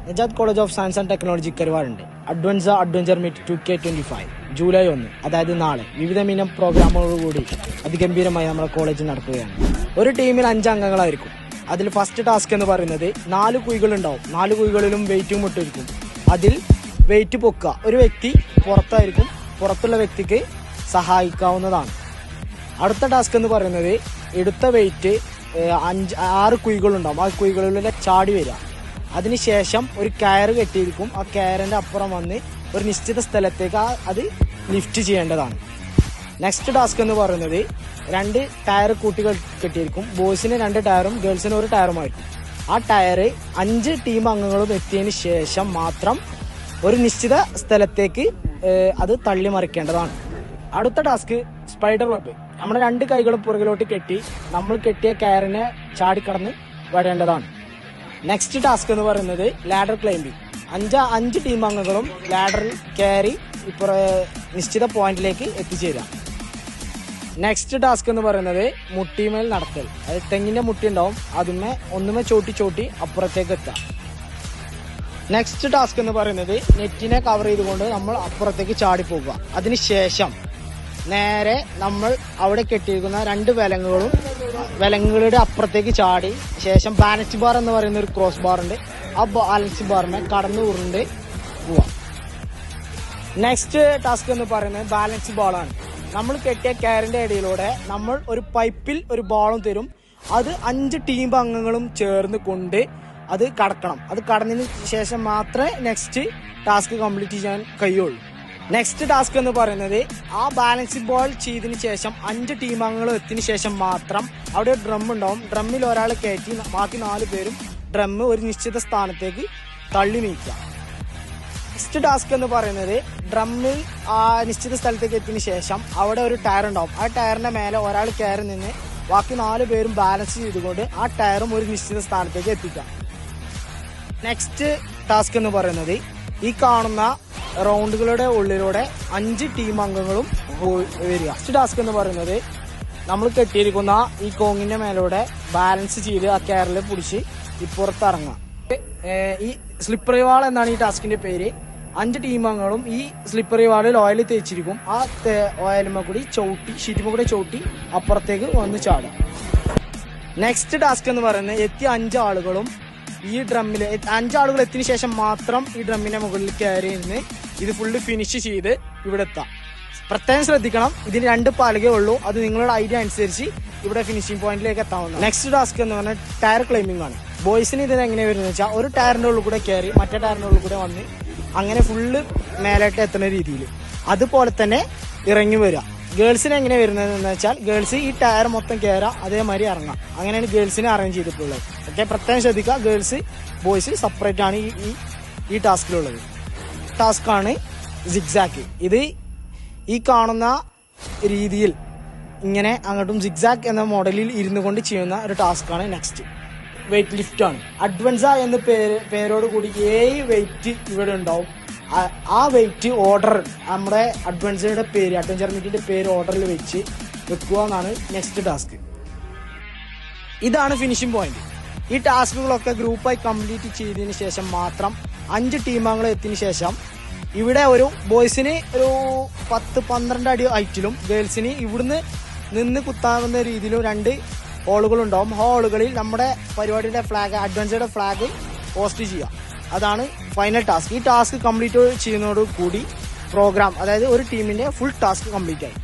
Najad college of science and technology കരുവാറുണ്ട്. Adventure meet 2K25 July 1, അതായത് നാളെ വിവിധ പ്രോഗ്രാമുകളോടുകൂടി അതിഗംഭീരമായി നമ്മുടെ കോളേജിൽ നടക്കുകയാണ്. ഒരു ടീമിൽ 5 അംഗങ്ങളായിരിക്കും. അതിൽ ഫസ്റ്റ് ടാസ്ക് എന്ന് പറയുന്നത് 4 കുഴികളുണ്ടാവും. 4 കുഴികളിലും വെയിറ്റും ഇട്ടിരിക്കും. അതിൽ വെയിറ്റ് പൊക്കുക. ഒരു വ്യക്തി പുറത്തായിരിക്കും, പുറത്തുള്ള വ്യക്തിക്ക് സഹായിക്കാവുന്നതാണ്. അടുത്ത ടാസ്ക് എന്ന് പറയുന്നത് എടുത്ത വെയിറ്റ് 6 കുഴികളുണ്ടാവും. ആ കുഴികളിലൂടെ ചാടി വരിക. അതിനുശേഷം ഒരു കയറ് കെട്ടിയിരിക്കും. ആ കയറിന്റെ അപ്പുറം വന്ന് ഒരു നിശ്ചിത സ്ഥലത്തേക്ക് അത് ലിഫ്റ്റ് ചെയ്യേണ്ടതാണ്. നെക്സ്റ്റ് ടാസ്ക് എന്ന് പറയുന്നത് 2 ടയർ കൂട്ടി കെട്ടിയിരിക്കും. ബോയ്സിന് 2 ടയറും ഗേൾസിന് 1 ടയറുമായിരിക്കും. ആ ടയർ 5 ടീം അംഗങ്ങളും എത്തിയതിന് ശേഷം മാത്രം ഒരു നിശ്ചിത സ്ഥലത്തേക്ക് അത് തള്ളി മറിക്കേണ്ടതാണ്. അടുത്ത ടാസ്ക് സ്പൈഡർ വെബ്. നമ്മുടെ 2 കൈകളും പുറകിലോട്ട് കെട്ടി നമ്മൾ കെട്ടിയ കയറിനെ ചാടിക്കടന്ന് വരേണ്ടതാണ്. നെക്സ്റ്റ് ടാസ്ക് എന്ന് പറയുന്നത് ലാഡർ ക്ലൈംബിംഗ്. 5 ടീം അംഗങ്ങളും ലാഡറിൽ കയറി നിശ്ചിത പോയിന്റിലേക്ക് എത്തിച്ചേരുക. നെക്സ്റ്റ് ടാസ്ക് എന്ന് പറയുന്നത് മുട്ടിമേൽ നടത്തൽ. അതായത് തെങ്ങിന്റെ മുട്ടി ഉണ്ടാവും, ഒന്നുമേ ചോട്ടി അപ്പുറത്തേക്ക് എത്താം. നെക്സ്റ്റ് ടാസ്ക് എന്ന് പറയുന്നത് നെറ്റിനെ കവർ ചെയ്തുകൊണ്ട് നമ്മൾ അപ്പുറത്തേക്ക് ചാടിപ്പോകുക. അതിനുശേഷം നേരെ നമ്മൾ അവിടെ കെട്ടിയിരിക്കുന്ന 2 വിലങ്ങുകളുടെ അപ്പുറത്തേക്ക് ചാടി ശേഷം ബാലൻസ് ബാർ എന്ന് പറയുന്ന ഒരു ക്രോസ് ബാർ ഉണ്ട്. ആ ബാലൻസ് ബാറിനെ കടന്നു ഉരുണ്ട് പോവാം. നെക്സ്റ്റ് ടാസ്ക് എന്ന് പറയുന്നത് ബാലൻസ് ബാളാണ്. നമ്മൾ കെട്ടിയ കയറിന്റെ ഇടയിലൂടെ നമ്മൾ ഒരു പൈപ്പിൽ ഒരു ബോളും തരും. അത് 5 ടീം അംഗങ്ങളും ചേർന്ന് കൊണ്ട് അത് കടക്കണം. അത് കടന്നതിന് ശേഷം മാത്രമേ നെക്സ്റ്റ് ടാസ്ക് കംപ്ലീറ്റ് ചെയ്യാൻ കഴിയുള്ളൂ. നെക്സ്റ്റ് ടാസ്ക് എന്ന് പറയുന്നത് ആ ബാലൻസിംഗ് ബോൾ ചെയ്തതിന് ശേഷം 5 ടീം അംഗങ്ങൾ എത്തിയതിനു ശേഷം മാത്രം അവിടെ ഒരു ഡ്രം ഉണ്ടാവും. ഡ്രമ്മിൽ ഒരാൾ കയറ്റി ബാക്കി 4 പേരും ഡ്രം ഒരു നിശ്ചിത സ്ഥാനത്തേക്ക് തള്ളി നീക്കുക. നെക്സ്റ്റ് ടാസ്ക് എന്ന് പറയുന്നത് ഡ്രമ്മിൽ ആ നിശ്ചിത സ്ഥലത്തേക്ക് എത്തിയതിനു ശേഷം അവിടെ ഒരു ടയർ ഉണ്ടാവും. ആ ടയറിന്റെ മേലെ ഒരാൾ കയറി നിന്ന് ബാക്കി 4 പേരും ബാലൻസ് ചെയ്തുകൊണ്ട് ആ ടയറും ഒരു നിശ്ചിത സ്ഥാനത്തേക്ക് എത്തിക്കാം. നെക്സ്റ്റ് ടാസ്ക് എന്ന് പറയുന്നത് ഈ കാണുന്ന റൗണ്ടുകളുടെ ഉള്ളിലൂടെ 5 ടീം അംഗങ്ങളും വരിക. നെക്സ്റ്റ് ടാസ്ക് എന്ന് പറയുന്നത് നമ്മൾ കെട്ടിയിരിക്കുന്ന ഈ കോങ്ങിന്റെ മേലൂടെ ബാലൻസ് ചെയ്ത് ആ കയറിൽ പിടിച്ച് ഇപ്പുറത്തിറങ്ങുക. ഈ സ്ലിപ്പറി വാൾ എന്നാണ് ഈ ടാസ്കിന്റെ പേര്. 5 ടീം അംഗങ്ങളും ഈ സ്ലിപ്പറി വാളിൽ ഓയിൽ തേച്ചിരിക്കും. ആ ഓയിലുമ്മ കൂടി ഷീറ്റുമ്മ കൂടി ചവിട്ടി അപ്പുറത്തേക്ക് വന്ന് ചാടും. നെക്സ്റ്റ് ടാസ്ക് എന്ന് പറയുന്നത് എത്തിയ 5 ആളുകളും ഈ ഡ്രമ്മിൽ 5 ആളുകൾ എത്തിയതിനു ശേഷം മാത്രം ഈ ഡ്രമ്മിന്റെ മുകളിൽ കയറി നിന്ന് ഇത് ഫുള്ള് ഫിനിഷ് ചെയ്ത് ഇവിടെ എത്താം. പ്രത്യേകം ശ്രദ്ധിക്കണം, ഇതിന് 2 പാലുകേ ഉള്ളൂ. അത് നിങ്ങളുടെ ഐഡിയ അനുസരിച്ച് ഇവിടെ ഫിനിഷിംഗ് പോയിന്റിലേക്ക് എത്താവുന്നതാണ്. നെക്സ്റ്റ് ടാസ്ക് എന്ന് പറഞ്ഞാൽ ടയർ ക്ലൈംബിംഗ് ആണ്. ബോയ്സിന് ഇതിന് എങ്ങനെയാണ് വരുന്നത് വെച്ചാൽ ഒരു ടയറിന്റെ ഉള്ളിൽ കൂടെ കയറി മറ്റേ ടയറിന്റെ ഉള്ളിൽ കൂടെ വന്ന് അങ്ങനെ ഫുള്ള് മേലോട്ട് എത്തുന്ന രീതിയിൽ അതുപോലെ തന്നെ ഇറങ്ങി വരിക. ഗേൾസിന് എങ്ങനെ വരുന്നതെന്ന് വെച്ചാൽ ഗേൾസ് ഈ ടയർ മൊത്തം കയറാം, അതേമാതിരി ഇറങ്ങാം. അങ്ങനെയാണ് ഗേൾസിനെ അറേഞ്ച് ചെയ്തിട്ടുള്ളത്. ഓക്കെ, പ്രത്യേകം ശ്രദ്ധിക്കുക, ഗേൾസ് ബോയ്സ് സെപ്പറേറ്റ് ആണ് ഈ ടാസ്കിലുള്ളത്. ടാസ്ക്കാണ് സിഗ്സാക്ക്. ഇത് ഈ കാണുന്ന രീതിയിൽ ഇങ്ങനെ അങ്ങോട്ടും സിഗ്സാക്ക് എന്ന മോഡലിൽ ഇരുന്നു കൊണ്ട് ചെയ്യുന്ന ഒരു ടാസ്ക്കാണ്. നെക്സ്റ്റ് വെയിറ്റ് ലിഫ്റ്റ് ആണ്. അഡ്വഞ്ചർ എന്ന പേരോട് കൂടി 7 വെയിറ്റ് ഇവിടെ ഉണ്ടാവും. ആ വെയിറ്റ് ഓർഡർ നമ്മുടെ അഡ്വഞ്ചർ മീറ്റിന്റെ പേര് ഓർഡറിൽ വെച്ച് വെക്കുക എന്നാണ് നെക്സ്റ്റ് ടാസ്ക്. ഇതാണ് ഫിനിഷിംഗ് പോയിന്റ്. ഈ ടാസ്കുകളൊക്കെ ഗ്രൂപ്പായി കംപ്ലീറ്റ് ചെയ്തതിന് ശേഷം മാത്രം 5 ടീമംഗങ്ങൾ എത്തിയതിനു ശേഷം ഇവിടെ ഒരു ബോയ്സിന് ഒരു 10-12 അടി ഹൈറ്റിലും ഗേൾസിന് ഇവിടുന്ന് നിന്ന് കുത്താവുന്ന രീതിയിലും 2 ഹോളുകളുണ്ടാവും. ഹോളുകളിൽ നമ്മുടെ പരിപാടിയുടെ ഫ്ലാഗ്, അഡ്വഞ്ചറുടെ ഫ്ലാഗ് പോസ്റ്റ് ചെയ്യുക. അതാണ് ഫൈനൽ ടാസ്ക്. ഈ ടാസ്ക് കംപ്ലീറ്റ് ചെയ്യുന്നതോടുകൂടി പ്രോഗ്രാം, അതായത് ഒരു ടീമിന്റെ ഫുൾ ടാസ്ക് കംപ്ലീറ്റ് ആയി.